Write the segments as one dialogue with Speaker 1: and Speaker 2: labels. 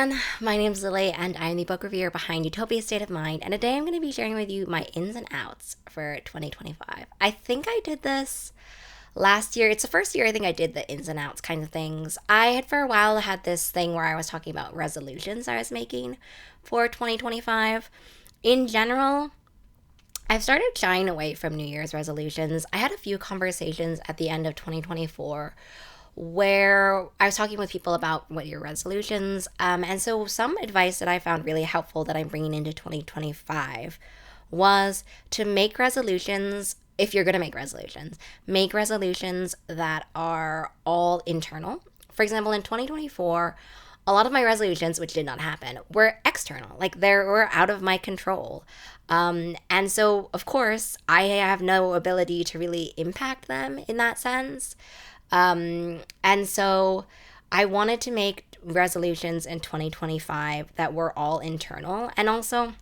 Speaker 1: everyone, my name's Lily and I'm the book reviewer behind Utopia State of Mind, and today I'm going to be sharing with you my ins and outs for 2025. I think I did this last year. It's the first year I think I did the ins and outs kind of things. I had for a while had this thing where I was talking about resolutions I was making for 2025. In general, I've started shying away from New Year's resolutions. I had a few conversations at the end of 2024 where I was talking with people about what your resolutions. And so some advice that I found really helpful that I'm bringing into 2025 was to make resolutions. If you're going to make resolutions that are all internal. For example, in 2024, a lot of my resolutions, which did not happen, were external. Like they were out of my control. And so, of course, I have no ability to really impact them in that sense. And so I wanted to make resolutions in 2025 that were all internal. And also,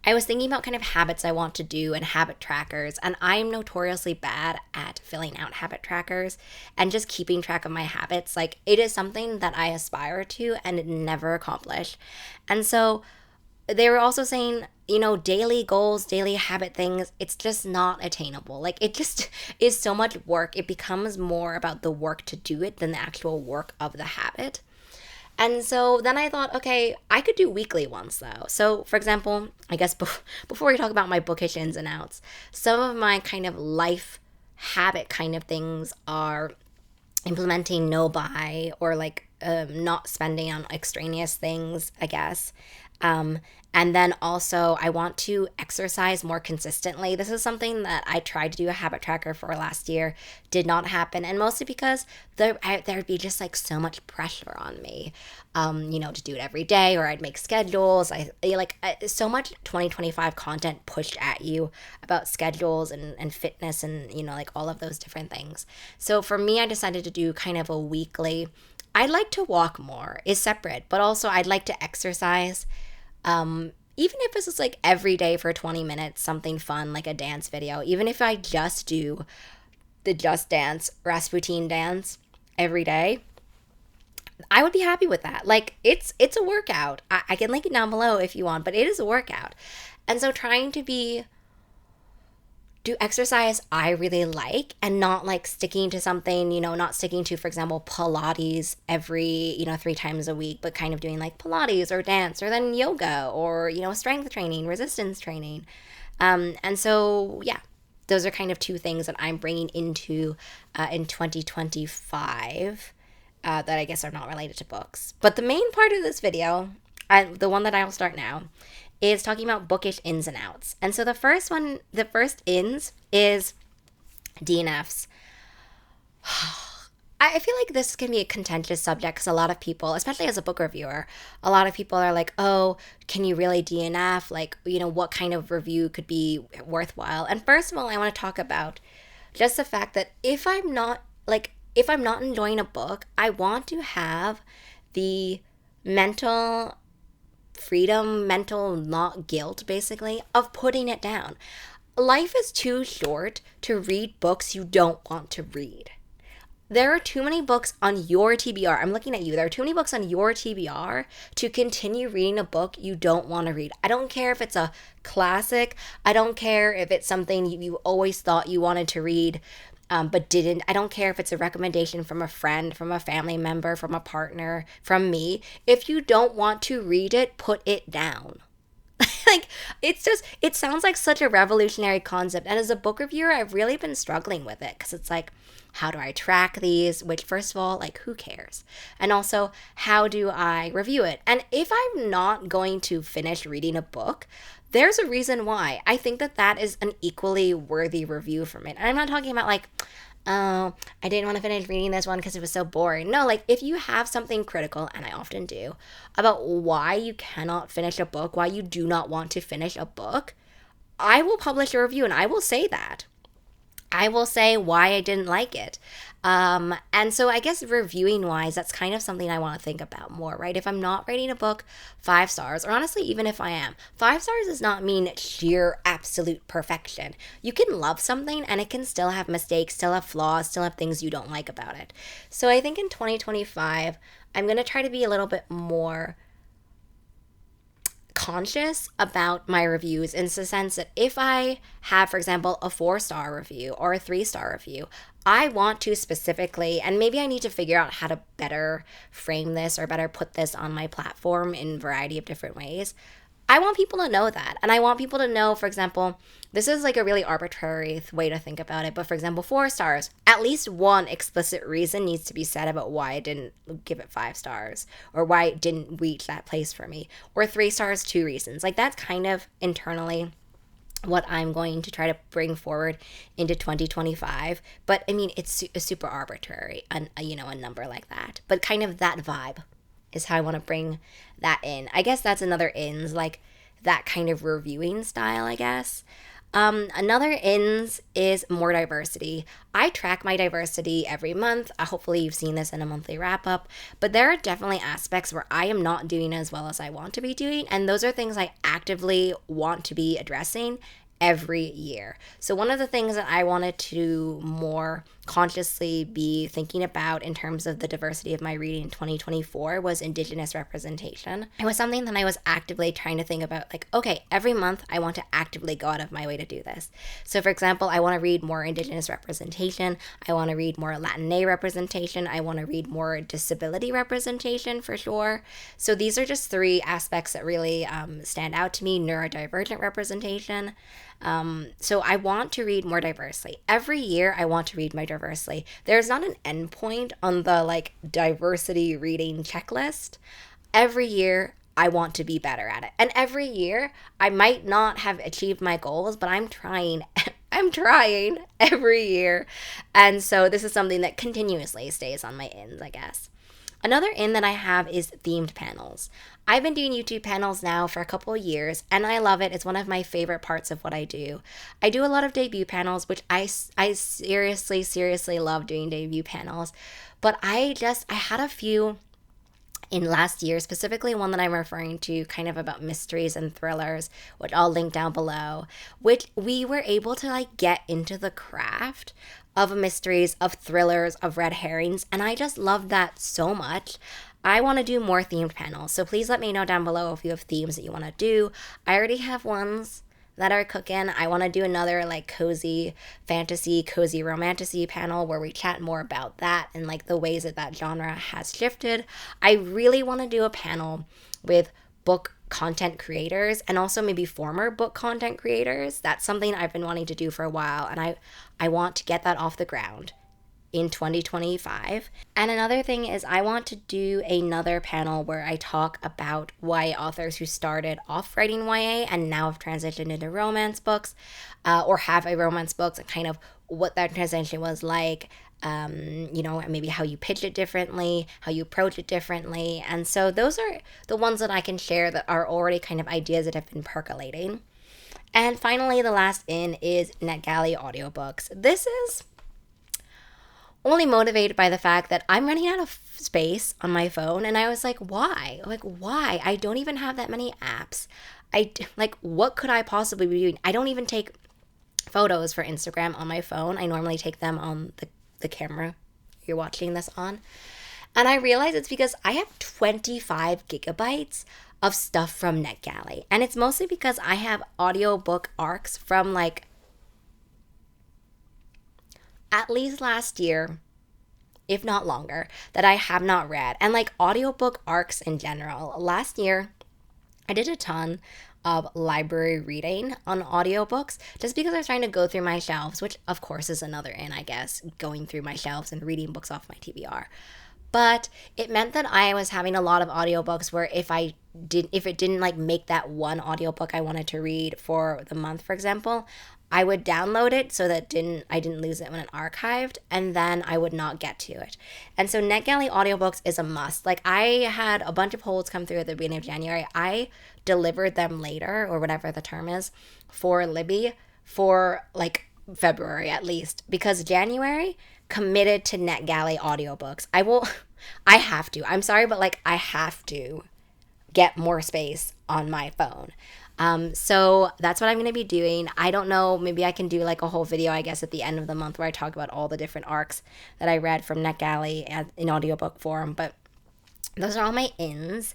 Speaker 1: I was thinking about kind of habits I want to do and habit trackers. And I'm notoriously bad at filling out habit trackers and just keeping track of my habits. Like, it is something that I aspire to and never accomplish. And so they were also saying, daily goals, daily habit things, it's just not attainable. Like, it just is so much work. It becomes more about the work to do it than the actual work of the habit. And so then I thought, okay, I could do weekly ones though. So, for example, I guess before we talk about my bookish ins and outs, some of my kind of life habit kind of things are implementing no buy or like not spending on extraneous things, I guess. And then also, I want to exercise more consistently. This is something that I tried to do a habit tracker for last year, did not happen, and mostly because there'd be just like so much pressure on me, to do it every day, or I'd make schedules. So much 2025 content pushed at you about schedules and fitness and like all of those different things. So for me, I decided to do kind of a weekly. I'd like to walk more is separate, but also I'd like to exercise. Even if it's just like every day for 20 minutes, something fun like a dance video, even if I just do the Just Dance Rasputin dance every day, I would be happy with that. Like, it's a workout. I can link it down below if you want, but it is a workout. And so trying to do exercise I really like and not like sticking to something, not sticking to, for example, Pilates every, 3 times a week, but kind of doing like Pilates or dance or then yoga or, strength training, resistance training. And so, yeah, those are kind of two things that I'm bringing into in 2025 that I guess are not related to books. But the main part of this video, the one that I will start now, is talking about bookish ins and outs. And so the first ins is DNFs. I feel like this can be a contentious subject because a lot of people, especially as a book reviewer, a lot of people are like, oh, can you really DNF? Like, what kind of review could be worthwhile? And first of all, I want to talk about just the fact that if I'm not enjoying a book, I want to have the mental freedom, mental not guilt, basically, of putting it down. Life is too short to read books you don't want to read. There are too many books on your TBR. I'm looking at you. There are too many books on your TBR to continue reading a book you don't want to read. I don't care if it's a classic. I don't care if it's something you always thought you wanted to read but didn't. I don't care if it's a recommendation from a friend, from a family member, from a partner, from me. If you don't want to read it, put it down. Like, it sounds like such a revolutionary concept. And as a book reviewer, I've really been struggling with it because it's like, how do I track these? Which, first of all, like, who cares? And also, how do I review it? And if I'm not going to finish reading a book, there's a reason why. I think that is an equally worthy review from it. And I'm not talking about like, oh, I didn't want to finish reading this one because it was so boring. No, like, if you have something critical, and I often do, about why you cannot finish a book, why you do not want to finish a book, I will publish a review and I will say that. I will say why I didn't like it. And so I guess reviewing wise, that's kind of something I want to think about more, right? If I'm not rating a book 5 stars, or honestly, even if I am, 5 stars does not mean sheer absolute perfection. You can love something and it can still have mistakes, still have flaws, still have things you don't like about it. So I think in 2025, I'm going to try to be a little bit more conscious about my reviews in the sense that if I have, for example, a 4 star review or a 3 star review, I want to specifically, and maybe I need to figure out how to better frame this or better put this on my platform in a variety of different ways. I want people to know that. And I want people to know, for example, this is like a really arbitrary way to think about it. But for example, 4 stars, at least one explicit reason needs to be said about why I didn't give it 5 stars or why it didn't reach that place for me. Or 3 stars, 2 reasons. Like that's kind of internally what I'm going to try to bring forward into 2025. But I mean, it's super arbitrary, a number like that. But kind of that vibe is how I want to bring that in. I guess that's another ins, like that kind of reviewing style, I guess. Another ins is more diversity. I track my diversity every month. Hopefully you've seen this in a monthly wrap up, but there are definitely aspects where I am not doing as well as I want to be doing. And those are things I actively want to be addressing every year. So one of the things that I wanted to more consciously be thinking about in terms of the diversity of my reading in 2024 was Indigenous representation. It was something that I was actively trying to think about, like, okay, every month I want to actively go out of my way to do this. So for example, I want to read more Indigenous representation. I want to read more Latinx representation. I want to read more disability representation for sure. So these are just 3 aspects that really stand out to me. Neurodivergent representation. So I want to read more diversely. Every year I want to read more diversely. There's not an endpoint on the like diversity reading checklist. Every year I want to be better at it. And every year I might not have achieved my goals, but I'm trying. I'm trying every year. And so this is something that continuously stays on my ins, I guess. Another in that I have is themed panels. I've been doing YouTube panels now for a couple of years, and I love it. It's one of my favorite parts of what I do. I do a lot of debut panels, which I seriously love doing debut panels. But I had a few in last year, specifically one that I'm referring to kind of about mysteries and thrillers, which I'll link down below, which we were able to like get into the craft of mysteries, of thrillers, of red herrings, and I just love that so much. I want to do more themed panels, so please let me know down below if you have themes that you want to do. I already have ones that are cooking. I want to do another like cozy fantasy, cozy romantasy panel where we chat more about that and like the ways that that genre has shifted. I really want to do a panel with book content creators and also maybe former book content creators. That's something I've been wanting to do for a while, and I want to get that off the ground in 2025. And another thing is I want to do another panel where I talk about YA authors who started off writing YA and now have transitioned into romance books, or have a romance book, and kind of what that transition was like, maybe how you pitch it differently, how you approach it differently. And so those are the ones that I can share that are already kind of ideas that have been percolating. And finally, the last in is NetGalley audiobooks. This is only motivated by the fact that I'm running out of space on my phone, and I was like, why? Why? I don't even have that many apps. What could I possibly be doing? I don't even take photos for Instagram on my phone. I normally take them on the camera you're watching this on. And I realized it's because I have 25 gigabytes of stuff from NetGalley. And it's mostly because I have audiobook arcs from like at least last year, if not longer, that I have not read. And like audiobook arcs in general. Last year, I did a ton of library reading on audiobooks just because I was trying to go through my shelves, which of course is another in, I guess, going through my shelves and reading books off my TBR. But it meant that I was having a lot of audiobooks where if it didn't like make that one audiobook I wanted to read for the month, for example, I would download it so that I didn't lose it when it archived, and then I would not get to it. And so NetGalley audiobooks is a must. Like I had a bunch of holds come through at the beginning of January. I delivered them later, or whatever the term is, for Libby for like February at least, because January committed to NetGalley audiobooks. I will, I have to. I'm sorry, but like I have to get more space on my phone. So that's what I'm going to be doing. I don't know. Maybe I can do like a whole video, I guess, at the end of the month where I talk about all the different arcs that I read from NetGalley in audiobook form. But those are all my ins.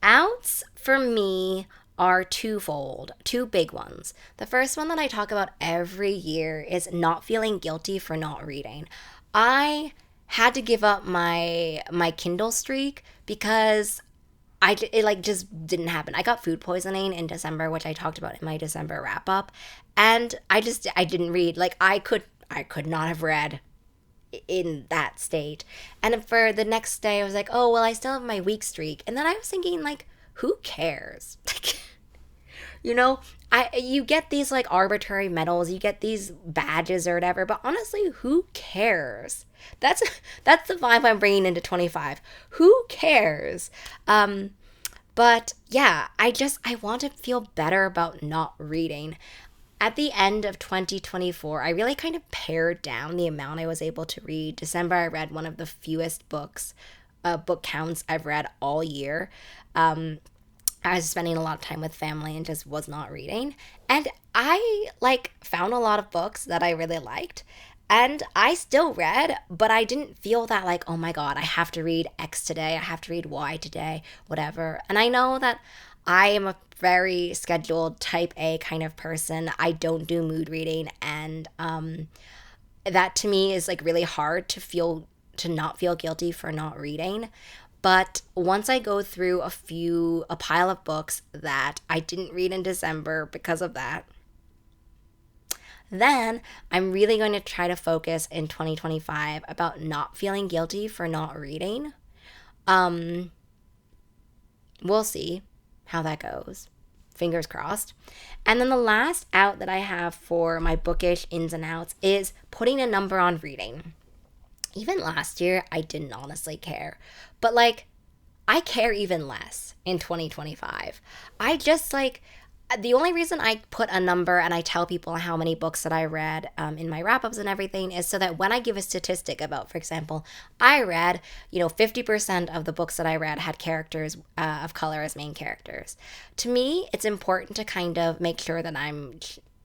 Speaker 1: Outs for me are twofold, two big ones. The first one that I talk about every year is not feeling guilty for not reading. I had to give up my Kindle streak because it like just didn't happen. I got food poisoning in December, which I talked about in my December wrap up, and I didn't read. Like I could not have read in that state. And for the next day, I was like, oh well, I still have my week streak, and then I was thinking like, who cares? You know, you get these like arbitrary medals, you get these badges or whatever, but honestly, who cares? That's that's the vibe I'm bringing into 25. Who cares? But yeah, I want to feel better about not reading. At the end of 2024, I really kind of pared down the amount I was able to read. December, I read one of the fewest book counts I've read all year. I was spending a lot of time with family and just was not reading. And I like found a lot of books that I really liked. And I still read, but I didn't feel that like, oh my God, I have to read X today. I have to read Y today, whatever. And I know that I am a very scheduled type A kind of person. I don't do mood reading. And that to me is like really hard to not feel guilty for not reading. But once I go through a pile of books that I didn't read in December because of that, then I'm really going to try to focus in 2025 about not feeling guilty for not reading. We'll see how that goes. Fingers crossed. And then the last out that I have for my bookish ins and outs is putting a number on reading. Even last year, I didn't honestly care. But like, I care even less in 2025. I just like, the only reason I put a number and I tell people how many books that I read in my wrap ups and everything is so that when I give a statistic about, for example, I read, 50% of the books that I read had characters of color as main characters. To me, it's important to kind of make sure that I'm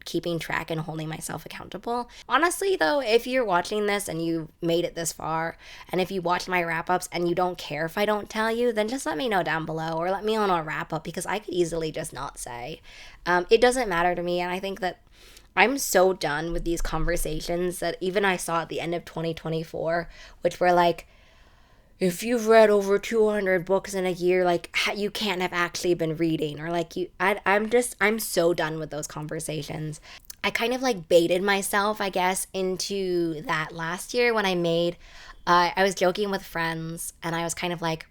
Speaker 1: keeping track and holding myself accountable. Honestly, though, if you're watching this and you made it this far, and if you watch my wrap-ups and you don't care if I don't tell you, then just let me know down below or let me on a wrap-up because I could easily just not say. It doesn't matter to me, and I think that I'm so done with these conversations that even I saw at the end of 2024, which were like, if you've read over 200 books in a year, like you can't have actually been reading, or like I'm so done with those conversations. I kind of like baited myself, I guess, into that last year when I was joking with friends and I was kind of like,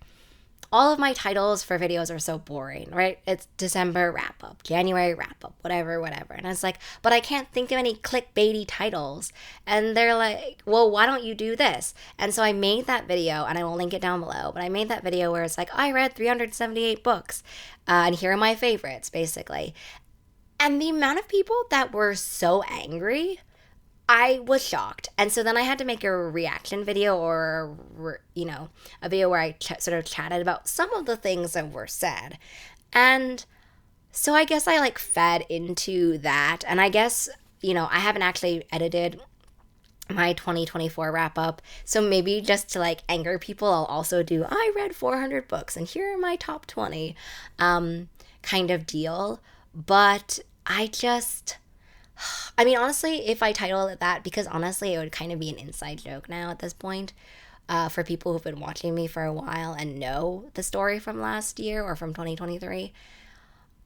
Speaker 1: all of my titles for videos are so boring, right? It's December wrap up, January wrap up, whatever. And I was like, but I can't think of any clickbaity titles. And they're like, well, why don't you do this? And so I made that video, and I will link it down below, but I made that video where it's like, I read 378 books, and here are my favorites, basically. And the amount of people that were so angry, I was shocked. And so then I had to make a reaction video or, a video where I sort of chatted about some of the things that were said. And so I guess I like fed into that. And I guess, I haven't actually edited my 2024 wrap up. So maybe just to like anger people, I'll also do, I read 400 books and here are my top 20 kind of deal. But honestly, if I title it that, because honestly, it would kind of be an inside joke now at this point for people who've been watching me for a while and know the story from last year or from 2023.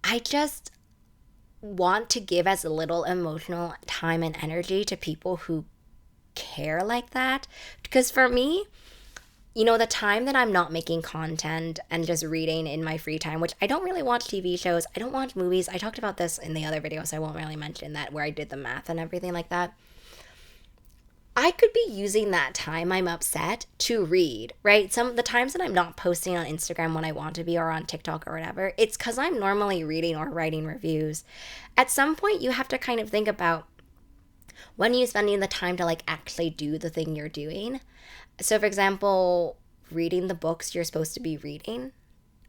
Speaker 1: I just want to give as little emotional time and energy to people who care like that. Because for me, the time that I'm not making content and just reading in my free time, which I don't really watch TV shows, I don't watch movies. I talked about this in the other video, so I won't really mention that, where I did the math and everything like that. I could be using that time I'm upset to read, right? The times that I'm not posting on Instagram when I want to be or on TikTok or whatever, it's because I'm normally reading or writing reviews. At some point, you have to kind of think about, When are you spending the time to like actually do the thing you're doing? So, for example, reading the books you're supposed to be reading,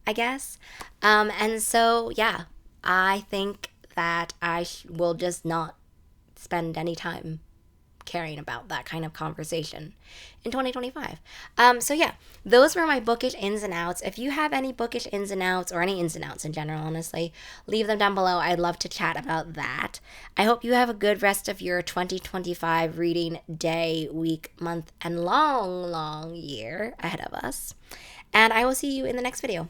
Speaker 1: I guess. And so, yeah, I think that will just not spend any time caring about that kind of conversation in 2025. So yeah, those were my bookish ins and outs. If you have any bookish ins and outs, or any ins and outs in general, honestly, leave them down below. I'd love to chat about that. I hope you have a good rest of your 2025 reading day, week, month, and long, long year ahead of us. And I will see you in the next video.